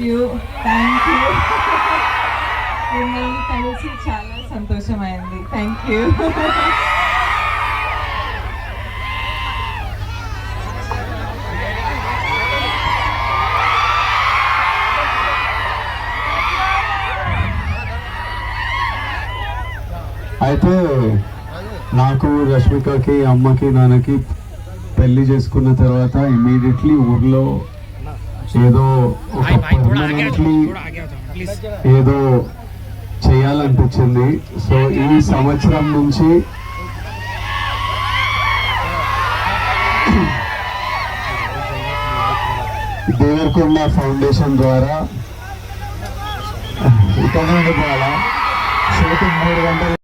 You thank you. మిమ్మల్ని కలిసి చాలా సంతోషమైంది. Thank you. అయితే నాకు రష్మికకి అమ్మకి నాన్నకి పెళ్లి చేసుకున్న తర్వాత ఇమీడియట్లీ ఊర్లో ఏదో ఒక పర్మనెంట్లీ ఏదో చేయాలనిపించింది. సో ఈ సంవత్సరం నుంచి దేవరకొండ ఫౌండేషన్ ద్వారా ఇక్కడ నుండి పోవాలా షూటింగ్ 3 గంటలు